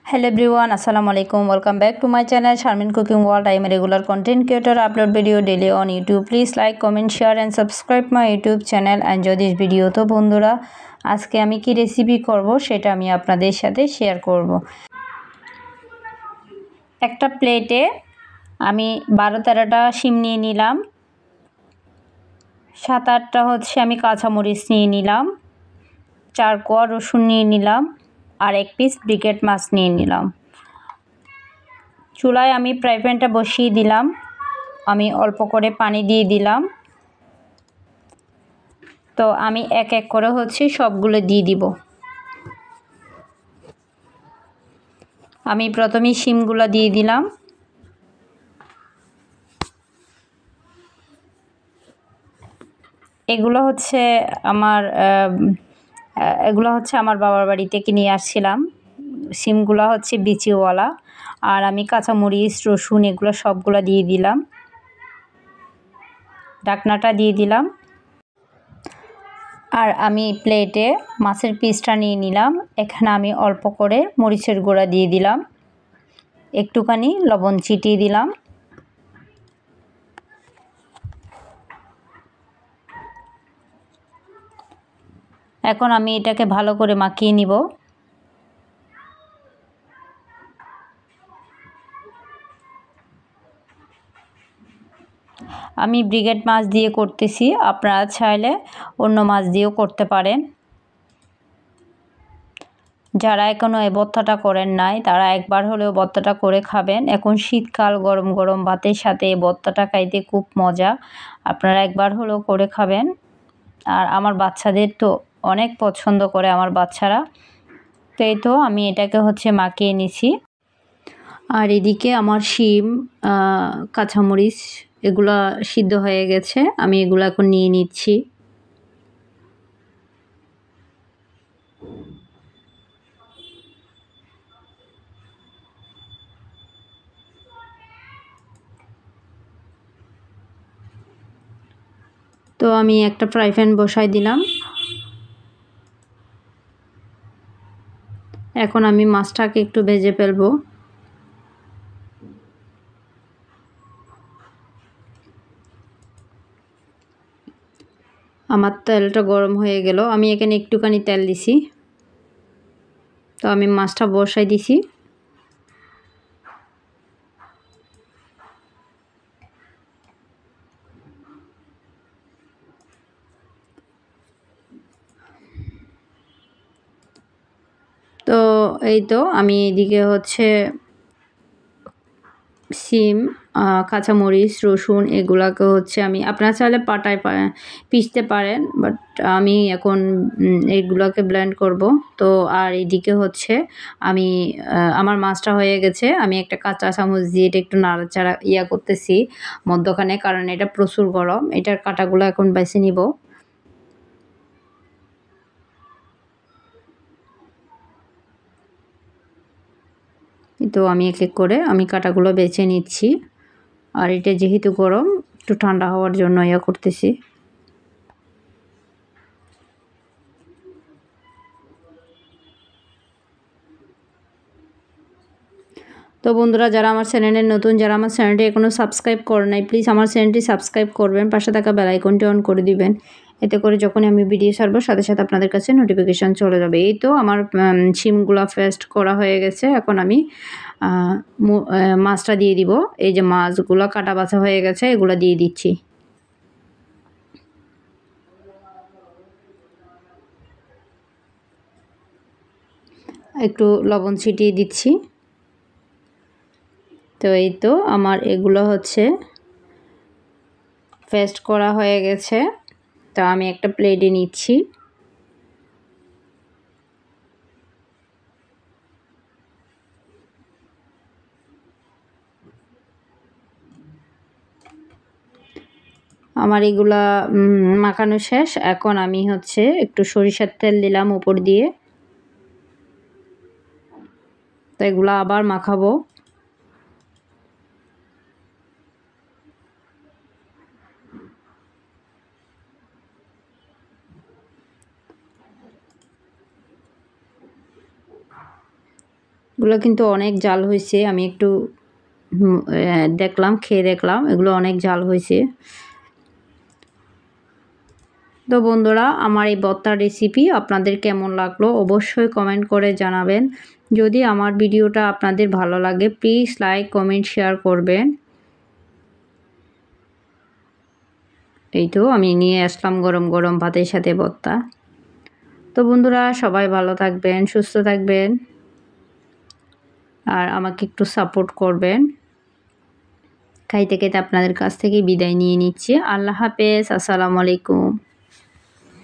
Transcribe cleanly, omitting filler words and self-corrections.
Hello everyone, assalamu alaikum. Welcome back to my channel Sharmin Cooking World. I am a regular content creator. Upload video daily on YouTube. Please like, comment, share and subscribe my YouTube channel. Enjoy this video. তো বন্ধুরা, আজকে আমি কি recipe করব সেটা আমি আপনাদের সাথে শেয়ার করব। একটা প্লেটে আমি 12-13টা শিম নিয়ে নিলাম, 7-8টা হচ্ছে আমি কাঁচামরিচ নিয়ে নিলাম, 4 কোয়া রসুন নিয়ে নিলাম আর 1 পিস ব্রিকেট মাছ নিয়ে নিলাম। চুলায় আমি ফ্রাই প্যানটা বসিয়ে দিলাম, আমি অল্প করে পানি দিয়ে দিলাম। তো আমি এক এক করে হচ্ছে সবগুলো দিয়ে দিব। আমি প্রথমে শিমগুলো দিয়ে দিলাম। এগুলো হচ্ছে আমার বাবার বাড়ি থেকে নিয়ে আসছিলাম। শিমগুলো হচ্ছে বিচিওয়ালা। আর আমি কাঁচামরিচ রসুন এগুলো সবগুলো দিয়ে দিলাম, ঢাকনাটা দিয়ে দিলাম। আর আমি প্লেটে মাছের পিসটা নিয়ে নিলাম। এখানে আমি অল্প করে মরিচের গুঁড়া দিয়ে দিলাম, একটুখানি লবণ ছিটিয়ে দিলাম। এখন আমি এটাকে ভালো করে মাখিয়ে নিব। আমি ব্রিগেড মাছ দিয়ে করতেছি, আপনারা চাইলে অন্য মাছ দিয়েও করতে পারেন। যারা এখনও এই ভর্তাটা করেন নাই তারা একবার হলেও ভর্তাটা করে খাবেন। এখন শীতকাল, গরম গরম ভাতের সাথে এই ভর্তাটা খাইতে খুব মজা। আপনারা একবার হলেও করে খাবেন। আর আমার বাচ্চাদের তো অনেক পছন্দ করে আমার বাচ্চারা। তো এই তো আমি এটাকে হচ্ছে মাখিয়ে নিছি। আর এদিকে আমার শিম, কাঁচামরিচ এগুলা সিদ্ধ হয়ে গেছে, আমি এগুলো এখন নিয়ে নিচ্ছি। তো আমি একটা ফ্রাই প্যান বসাই দিলাম। এখন আমি মাছটাকে একটু ভেজে ফেলবো। আমার তেলটা গরম হয়ে গেল, আমি এখানে একটুখানি তেল দিছি। তো আমি মাছটা বসাই দিছি। তো এই তো আমি এদিকে হচ্ছে শিম, কাঁচামরিচ রসুন এগুলাকে হচ্ছে আমি, আপনারা চাইলে পাটায় পিষতে পারেন, বাট আমি এখন এগুলোকে ব্লেন্ড করব। তো আর এদিকে হচ্ছে আমি আমার মাছটা হয়ে গেছে, আমি একটা কাঁচা চামচ দিয়ে এটা একটু নাড়াচাড়া করতেছি মধ্যখানে, কারণ এটা প্রচুর গরম। এটার কাঁটাগুলো এখন বেছে নিব। তো আমি এক এক করে আমি কাঁটাগুলো বেছে নিচ্ছি। আর এটা যেহেতু গরম, একটু ঠান্ডা হওয়ার জন্য করতেছি। তো বন্ধুরা, যারা আমার চ্যানেলে নতুন, যারা আমার চ্যানেলটি এখনও সাবস্ক্রাইব করে নাই, প্লিজ আমার চ্যানেলটি সাবস্ক্রাইব করবেন, পাশে থাকা বেল আইকনটি অন করে দিবেন। এতে করে যখনই আমি ভিডিও ছাড়বো সাথে সাথে আপনাদের কাছে নোটিফিকেশান চলে যাবে। এই তো আমার শিমগুলা পেস্ট করা হয়ে গেছে। এখন আমি মাছটা দিয়ে দিব। এই যে মাছগুলো কাটা বাছা হয়ে গেছে, এগুলো দিয়ে দিচ্ছি। একটু লবণ ছিটিয়ে দিচ্ছি। তো এই তো আমার এগুলো হচ্ছে পেস্ট করা হয়ে গেছে। তো আমি একটা প্লেটে নিচ্ছি। আমার এগুলা মাখানো শেষ। এখন আমি হচ্ছে একটু সরিষার তেল দিলাম উপর দিয়ে। তো এগুলো আবার মাখাবো। এগুলো কিন্তু অনেক জাল হয়েছে, আমি একটু দেখলাম, খেয়ে দেখলাম, এগুলো অনেক জাল হয়েছে। তো বন্ধুরা, আমার এই ভর্তার রেসিপি আপনাদের কেমন লাগলো অবশ্যই কমেন্ট করে জানাবেন। যদি আমার ভিডিওটা আপনাদের ভালো লাগে প্লিজ লাইক কমেন্ট শেয়ার করবেন। এই তো আমি নিয়ে আসলাম গরম গরম ভাতের সাথে ভর্তা। তো বন্ধুরা, সবাই ভালো থাকবেন, সুস্থ থাকবেন, আর আমাকে একটু সাপোর্ট করবেন। খাইতে খাইতে আপনাদের কাছ থেকে বিদায় নিয়ে নিচ্ছি। আল্লাহ হাফেজ, আসসালামু আলাইকুম।